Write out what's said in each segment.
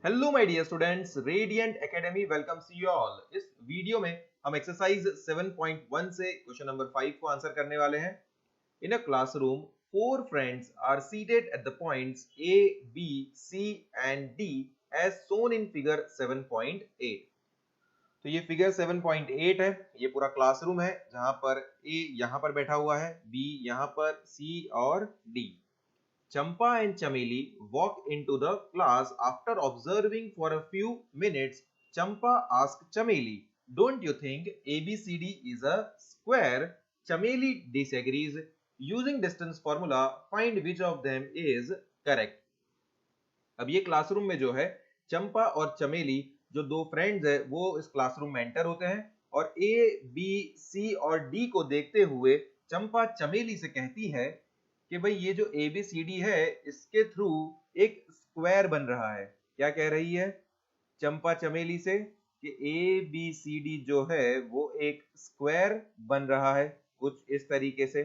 Hello my dear students, radiant academy welcomes you all. इस video में हम exercise 7.1 से क्वेश्चन नंबर 5 को आंसर करने वाले हैं। In a classroom, four friends are seated at the points A, B, C and D as shown in figure 7.8। तो ये फिगर 7.8 है। ये पूरा क्लासरूम है जहां पर A यहाँ पर बैठा हुआ है, B यहाँ पर, C और D। Champa and Chameli walk into the class after observing for a few minutes. Champa asked Chameli, "Don't you think ABCD is a square?" Chameli disagrees. Using distance formula, find which of them is correct. अब ये classroom में जो है चंपा और चमेली जो दो friends है वो इस क्लासरूम में एंटर होते हैं और ए बी सी और डी को देखते हुए चंपा चमेली से कहती है कि भाई ये जो ए बी सी डी है इसके थ्रू एक स्क्वायर बन रहा है। क्या कह रही है चंपा चमेली से कि ए बी सी डी जो है वो एक स्क्वायर बन रहा है कुछ इस तरीके से।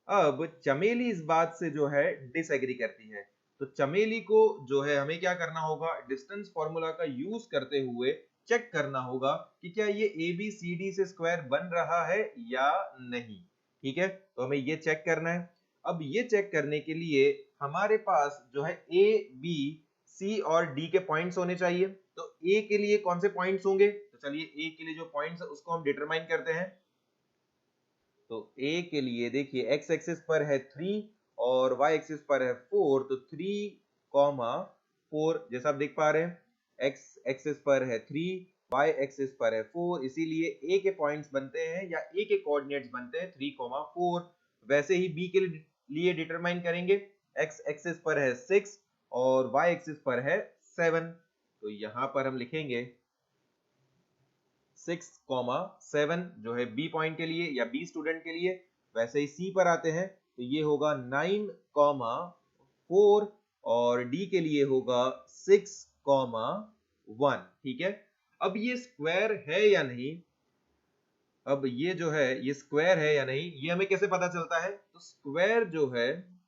अब चमेली इस बात से जो है डिसएग्री करती है, तो चमेली को जो है हमें क्या करना होगा, डिस्टेंस फॉर्मूला का यूज करते हुए चेक करना होगा कि क्या ये ए बी सी डी से स्क्वायर बन रहा है या नहीं। ठीक है, तो हमें ये चेक करना है। अब ये चेक करने के लिए हमारे पास जो है ए बी सी और डी के पॉइंट्स होने चाहिए। तो ए के लिए कौन से पॉइंट्स होंगे, तो चलिए ए के लिए जो पॉइंट्स है उसको हम डिटरमाइन करते हैं। तो a के लिए देखिए x एक्सिस पर है 3 और y एक्सिस पर है 4, तो 3,4 जैसा आप देख पा रहे हैं x एक्सिस पर है 3, y एक्सिस पर है 4, इसीलिए a के पॉइंट्स बनते हैं या a के कोऑर्डिनेट्स बनते हैं 3,4। वैसे ही b के लिए डिटरमाइन करेंगे, x एक्सिस पर है 6 और y एक्सिस पर है 7, तो यहां पर हम लिखेंगे 6,7 जो है बी पॉइंट के लिए या बी स्टूडेंट के लिए। वैसे ही सी पर आते हैं तो ये होगा 9,4 और डी के लिए होगा 6,1। ठीक है, अब ये स्क्वायर है या नहीं, अब ये जो है ये स्क्वायर है या नहीं ये हमें कैसे पता चलता है, तो स्क्वायर जो है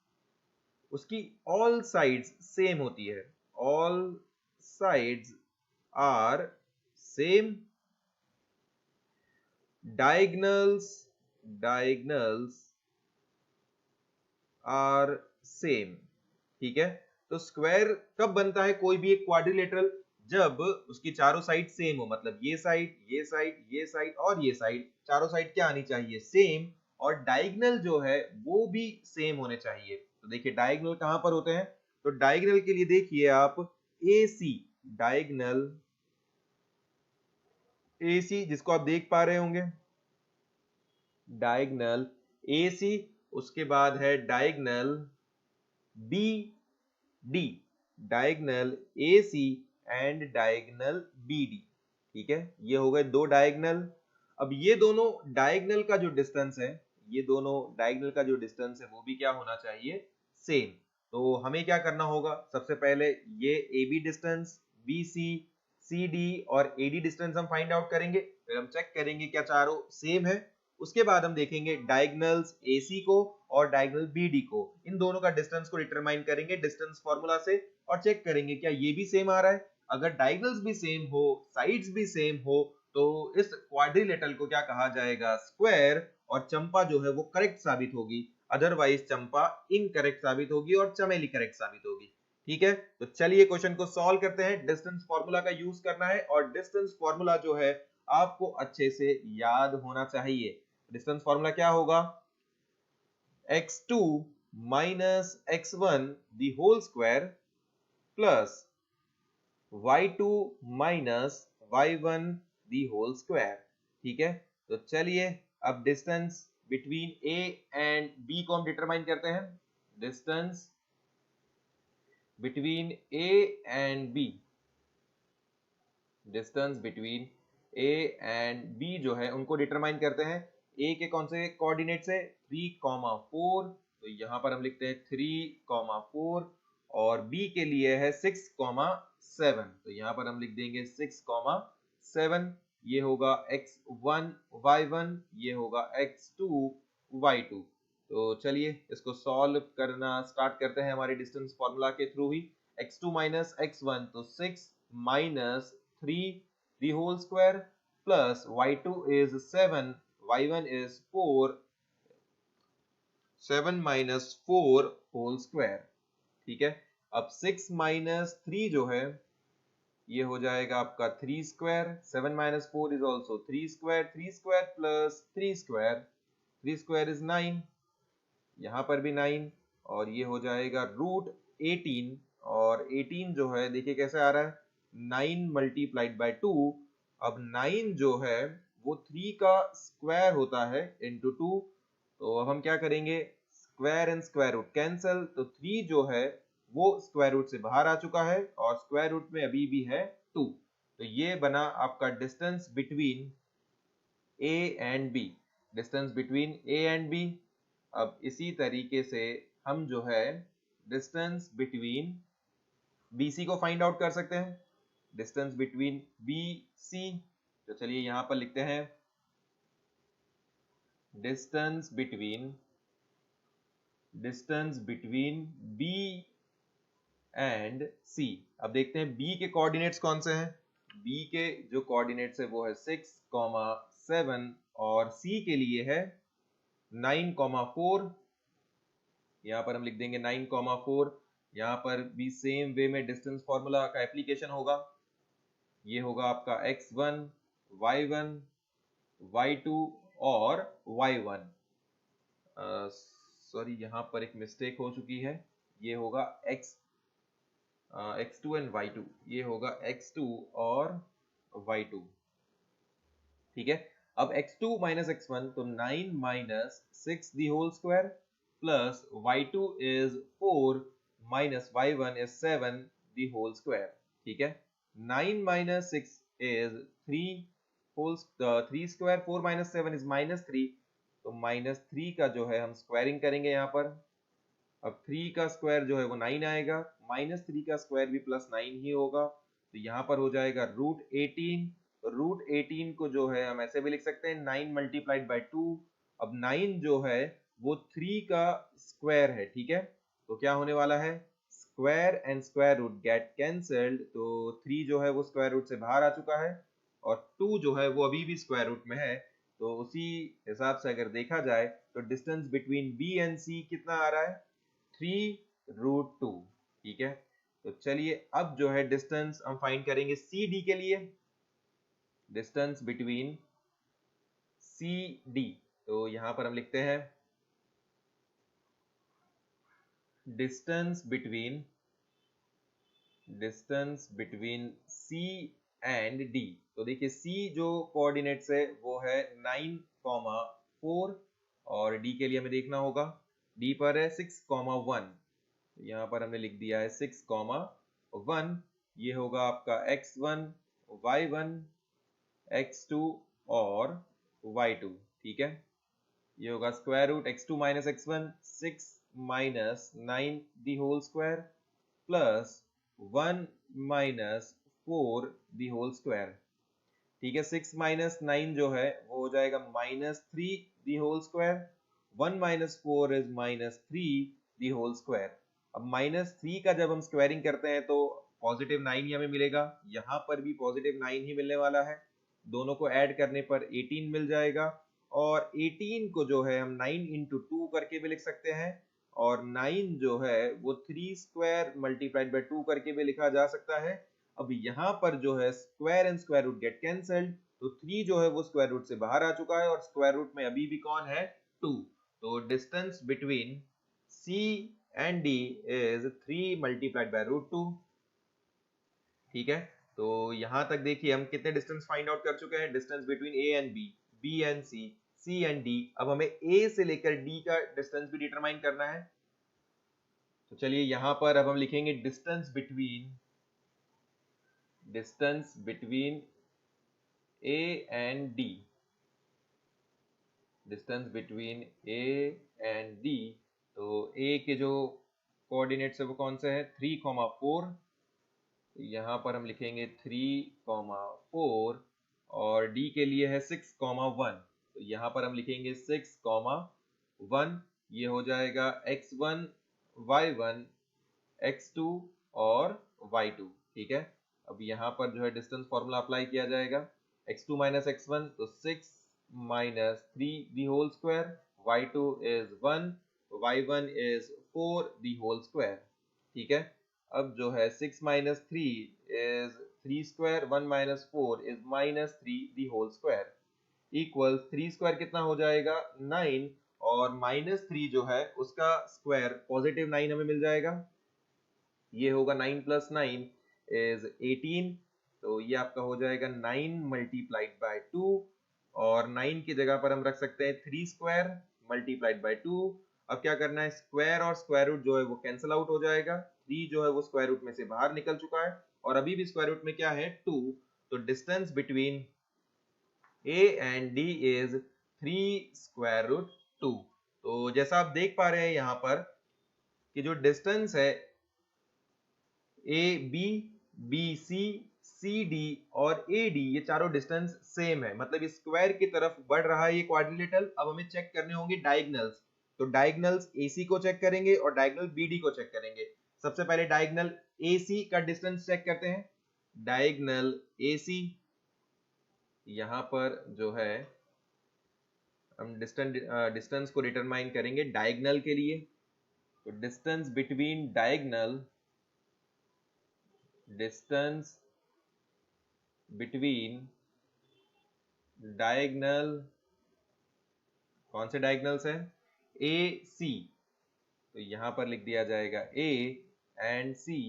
उसकी ऑल साइड्स सेम होती है, all sides are same, diagonals are same. ठीक है, तो स्क्वायर कब बनता है कोई भी एक क्वाड्रिलेटरल, जब उसकी चारों साइड सेम हो, मतलब ये साइड ये साइड ये साइड और ये साइड, चारों साइड क्या आनी चाहिए, सेम, और डायगोनल जो है वो भी सेम होने चाहिए। तो देखिए डायगोनल कहां पर होते हैं, तो डायगोनल के लिए देखिए आप ए सी, डायगोनल ए सी जिसको आप देख पा रहे होंगे, डायगोनल ए सी, उसके बाद है diagonal B D, diagonal A C and diagonal B D. ठीक है, ये हो गए दो डायगोनल। अब ये दोनों डायगोनल का जो डिस्टेंस है, ये दोनों डायगोनल का जो डिस्टेंस है वो भी क्या होना चाहिए, सेम। तो हमें क्या करना होगा, सबसे पहले ये A B distance, B C, C D और ए डी डिस्टेंस हम फाइंड आउट करेंगे, फिर हम चेक करेंगे क्या चारों सेम है। उसके बाद हम देखेंगे डायगोनल्स AC को और डायगोनल BD को, इन दोनों का डिस्टेंस को डिटरमाइन करेंगे डिस्टेंस फार्मूला से और चेक करेंगे क्या ये भी सेम आ रहा है। अगर डायगोनल्स भी सेम हो, साइड्स भी सेम हो, तो इस क्वाड्रिलेटरल को क्या कहा जाएगा, स्क्वायर, और चंपा जो है वो करेक्ट साबित होगी, अदरवाइज चंपा इनकरेक्ट साबित होगी और चमेली करेक्ट साबित होगी। ठीक है, तो चलिए क्वेश्चन को सॉल्व करते हैं। डिस्टेंस फार्मूला का यूज करना है और डिस्टेंस फार्मूला जो है आपको अच्छे से याद होना चाहिए। डिस्टेंस फार्मूला क्या होगा, x2 minus x1 the whole square plus y2 minus y1 the whole square। ठीक है, तो चलिए अब distance between a and b को हम डिटरमाइन करते हैं। Distance between a and b, distance between a and b जो है उनको डिटरमाइन करते हैं। a के कौन से कोऑर्डिनेट्स है, 3,4, तो यहां पर हम लिखते हैं 3,4 और b के लिए है 6,7, तो यहां पर हम लिख देंगे 6,7। ये होगा x1 y1, ये होगा x2 y2। तो चलिए इसको सॉल्व करना स्टार्ट करते हैं हमारे डिस्टेंस फॉर्मूला के थ्रू ही। x2 माइनस x1 तो 6 minus 3 the whole square plus y2 is 7, y1 is 4, 7 minus 4 whole square. ठीक है, अब 6 माइनस 3 जो है ये हो जाएगा आपका 3 square, 7 minus 4 is also 3 square, 3 square plus 3 square, 3 square is 9, यहाँ पर भी 9 और ये हो जाएगा रूट 18 और 18 जो है देखिए कैसे आ रहा है 9 मल्टीप्लाइड बाय 2। अब 9 जो है वो 3 का स्क्वायर होता है इंटू 2, तो अब हम क्या करेंगे square and square root cancel, तो 3 जो है वो स्क्वायर रूट से बाहर आ चुका है और स्क्वायर रूट में अभी भी है 2, तो ये बना आपका distance between A and B, distance between A and B. अब इसी तरीके से हम जो है डिस्टेंस बिटवीन BC को फाइंड आउट कर सकते हैं, डिस्टेंस बिटवीन BC, तो चलिए यहां पर लिखते हैं distance between B and C। अब देखते हैं B के कोऑर्डिनेट्स कौन से हैं। B के जो कोऑर्डिनेट्स है वो है 6, 7 और C के लिए है 9, 4। यहाँ पर हम लिख देंगे 9, 4। यहाँ पर भी सेम वे में डिस्टेंस फॉर्मूला का एप्लीकेशन होगा, ये होगा आपका x1, y1, y2 और y1। सॉरी यहाँ पर एक मिस्टेक हो चुकी है, ये होगा x2 एंड y2, ये होगा x2 और y2। ठीक है, अब x2 माइनस x1 तो 9 minus 6 the whole square plus y2 is 4 minus y1 is 7 the whole square. ठीक है, 9 minus 6 is 3 square, 4 minus 7 is minus 3, तो माइनस 3 का जो है हम स्क्वायरिंग करेंगे यहाँ पर। अब 3 का स्क्वायर जो है वो 9 आएगा, माइनस 3 का स्क्वायर भी प्लस 9 ही होगा, तो यहाँ पर हो जाएगा रूट 18। रूट 18 को जो है हम ऐसे भी लिख सकते हैं 9 मल्टीप्लाइड बाई 2। अब 9 जो है वो 3 का स्क्वायर है। ठीक है, तो क्या होने वाला है square and square root get cancelled, तो 3 जो है वो स्क्वायर रूट से बाहर आ चुका है और 2 जो है वो अभी भी स्क्वायर रूट में है, तो उसी हिसाब से अगर देखा जाए तो distance between B and C कितना आ रहा है 3√2। ठीक है, तो चलिए अब जो है डिस्टेंस हम फाइंड करेंगे CD के लिए, डिस्टेंस बिटवीन CD, तो यहां पर हम लिखते हैं distance between C and D। तो देखिए C जो कोऑर्डिनेट्स है वो है 9, 4 और D के लिए हमें देखना होगा, D पर है 6, 1, यहाँ पर हमने लिख दिया है 6, 1, ये होगा आपका x1, y1, x2 और y2। ठीक है, ये होगा square root x2 minus x1, 6 minus 9 the whole square plus 1 minus 4 the whole square. ठीक है, 6 माइनस 9 जो है वो हो जाएगा minus 3 the whole square, 1 minus 4 is minus 3 the whole square. अब माइनस 3 का जब हम स्क्वायरिंग करते हैं तो पॉजिटिव 9 ही हमें मिलेगा, यहाँ पर भी पॉजिटिव 9 ही मिलने वाला है, दोनों को ऐड करने पर 18 मिल जाएगा और 18 को जो है हम 9 इंटू 2 करके भी लिख सकते हैं और 9 जो है वो 3 स्क्वायर मल्टीप्लाइड बाई 2 करके भी लिखा जा सकता है। अब यहाँ पर जो है square and square root get cancelled, तो 3 जो है वो स्क्वायर रूट से बाहर आ चुका है और स्क्वायर रूट में अभी भी कौन है 2, तो distance between C and D is 3 multiplied by root 2। ठीक है, तो यहां तक देखिए हम कितने डिस्टेंस फाइंड आउट कर चुके हैं, distance between A and B, B and C, C and D। अब हमें A से लेकर D का डिस्टेंस भी डिटरमाइन करना है, तो चलिए यहां पर अब हम लिखेंगे distance between A and D, distance between A and D। तो A के जो कोऑर्डिनेट्स है वो कौन से हैं 3, 4, यहाँ पर हम लिखेंगे 3, 4 और D के लिए है 6, 1, तो यहाँ पर हम लिखेंगे 6, 1, ये हो जाएगा x1, y1, x2 और y2, ठीक है। अब यहाँ पर जो है डिस्टेंस फॉर्मूला अप्लाई किया जाएगा, x2 माइनस x1 तो 6 minus 3 the whole square, y2 is 1, y1 is 4 the whole square, ठीक है। अब जो है 6 minus 3 is 3 square, 1 minus 4 is minus 3 the whole square, equal 3 square कितना हो जाएगा 9, और माइनस 3 जो है उसका स्क्वायर पॉजिटिव 9 हमें मिल जाएगा, ये होगा 9 प्लस 9 इज 18, तो ये आपका हो जाएगा 9 मल्टीप्लाइड बाय 2, और 9 की जगह पर हम रख सकते हैं 3 स्क्वायर मल्टीप्लाइड बाय 2। अब क्या करना है, स्क्वायर और स्क्वायर रूट जो है वो कैंसिल आउट हो जाएगा, 3 जो है वो स्क्वायर रूट में से बाहर निकल चुका है, और अभी भी स्क्वायर रूट में क्या है 2, तो distance between a and d is 3 square root 2। तो जैसा आप देख पा रहे हैं यहाँ पर कि जो डिस्टेंस है A B, B C, C D और ए डी, ये चारों डिस्टेंस सेम है, मतलब स्क्वायर की तरफ बढ़ रहा है ये क्वाड्रिलेटरल। अब हमें चेक करने होंगे डायगनल्स, तो डायगनल्स AC को चेक करेंगे और डायगनल BD को चेक करेंगे। सबसे पहले डायगनल AC का डिस्टेंस चेक करते हैं, डायगनल AC, यहाँ पर जो है हम डिस्टेंस को डिटरमाइन करेंगे डायगनल के लिए, तो डिस्टेंस बिटवीन डायगनल, कौन से डायगनल्स है AC, तो यहां पर लिख दिया जाएगा A एंड C,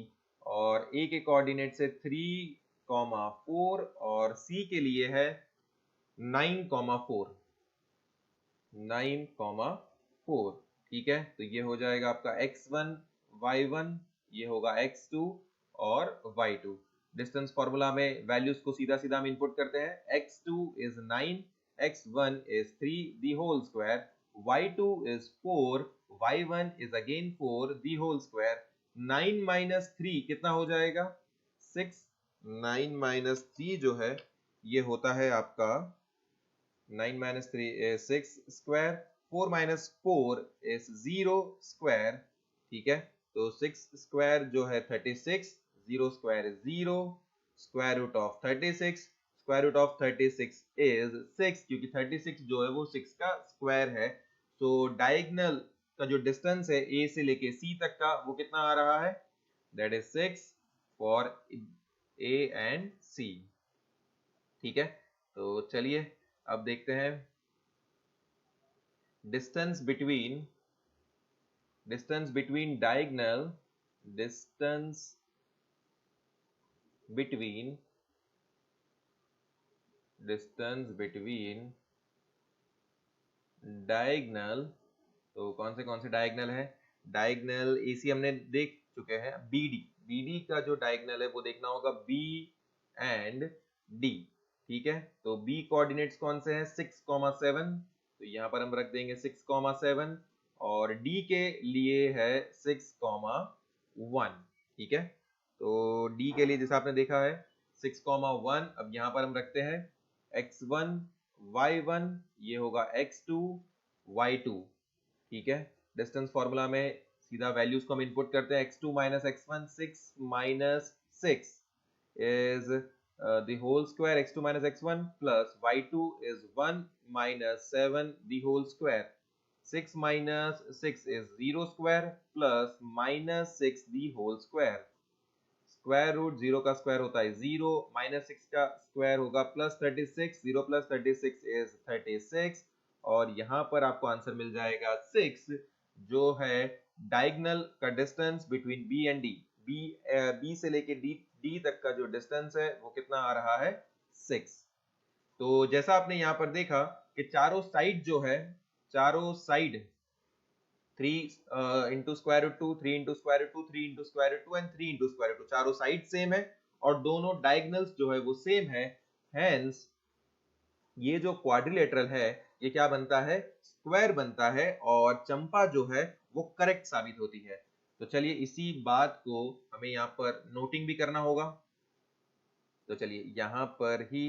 और A के कोऑर्डिनेट से 3, 4 और C के लिए है 9, 4, 9, 4, ठीक है। तो ये हो जाएगा आपका x1, y1, ये होगा x2 और y2। डिस्टेंस फॉर्मूला में वैल्यूज को सीधा सीधा हम इनपुट करते हैं, x2 is 9, x1 is 3 the whole square, y2 is 4, y1 is again 4 the whole square, 9 minus 3 कितना हो जाएगा 6, 9 माइनस 3 जो है ये होता है आपका 9 minus 3 is 6 square, 4 minus 4 is 0 square, ठीक है। तो 6 square जो है 36, 0 square is 0, square root of 36, square root of 36 is 6, क्योंकि 36 जो है वो 6 का स्क्वायर है। तो डायगनल का जो डिस्टेंस है A से लेके C तक का वो कितना आ रहा है, that is 6 for A and C, ठीक है। तो चलिए अब देखते हैं distance between diagonal, distance between diagonal, तो कौन से डायगनल है, डायगनल AC हमने देख चुके हैं, BD का जो डायगनल है वो देखना होगा B एंड D, ठीक है। तो B कोऑर्डिनेट्स कौन से हैं 6, 7, तो यहाँ पर हम रख देंगे 6, 7, और D के लिए है 6, 1, ठीक है। तो D के लिए जैसा आपने देखा है 6, 1, अब यहाँ पर हम रखते हैं x1, y1, ये होगा x2, y2, ठीक है। डिस्टेंस फॉर्मूला में सीधा वैल्यूज को हम इनपुट करते हैं, x2 minus x1, 6 minus 6 is the whole square, x2 minus x1 plus y2 is 1 minus 7 the whole square, 6 minus 6 is 0 square plus minus 6 the whole square, square root 0 का square होता है 0, minus 6 का square होगा plus 36, 0 plus 36 is 36, और यहाँ पर आपको answer मिल जाएगा 6, जो है डायगनल का distance between B and D, B से लेके D तक का जो डिस्टेंस है वो कितना आ रहा है 6। तो जैसा आपने यहाँ पर देखा कि चारों साइड जो है, चारों side 3 into square root 2, 3 into square root 2, 3 into square root 2 and 3 into square root 2, चारों साइड सेम है और दोनों डायगनल्स जो है वो सेम है, हेंस ये जो क्वाड्रिलेटरल है ये क्या बनता है, स्क्वायर बनता है, और चंपा जो है वो करेक्ट साबित होती है। तो चलिए इसी बात को हमें यहाँ पर नोटिंग भी करना होगा, तो चलिए यहाँ पर ही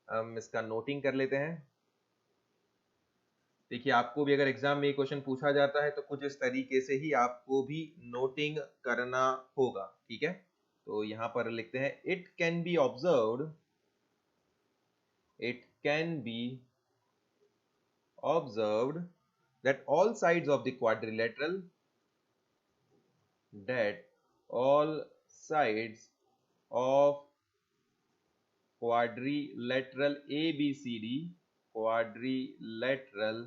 हम इसका नोटिंग कर लेते हैं। देखिए आपको भी अगर एग्जाम में ये क्वेश्चन पूछा जाता है तो कुछ इस तरीके से ही आपको भी नोटिंग करना होगा, ठीक है, तो यहां पर लिखते हैं it can be observed, it can be observed that all sides of the quadrilateral, that all sides of quadrilateral ABCD, quadrilateral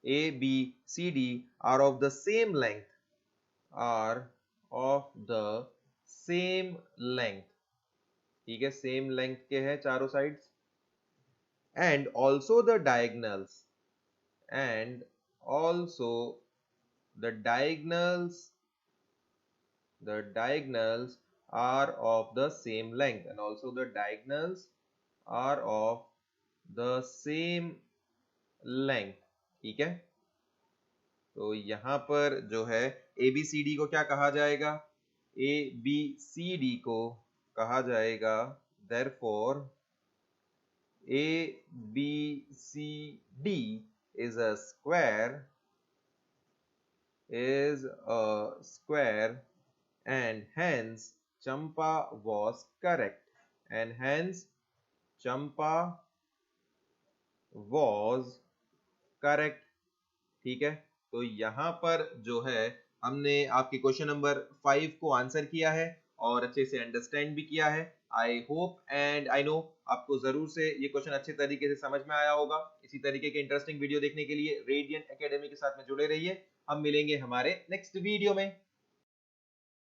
ABCD are of the same length, are of the same length, ठीक है, same length के हैं चारों sides, and also the diagonals, and also the diagonals are of the same length, and also the diagonals are of the same length, ठीक है। तो यहां पर जो है ABCD को क्या कहा जाएगा, ABCD को कहा जाएगा therefore ABCD is a square, and hence Champa was correct, and hence Champa was correct, ठीक है। तो यहां पर जो है हमने आपके क्वेश्चन नंबर 5 को आंसर किया है और अच्छे से अंडरस्टैंड भी किया है। I hope and I know आपको जरूर से ये क्वेश्चन अच्छे तरीके से समझ में आया होगा। इसी तरीके के इंटरेस्टिंग वीडियो देखने के लिए रेडियंट एकेडमी के साथ में जुड़े रहिए। हम मिलेंगे हमारे नेक्स्ट वीडियो में।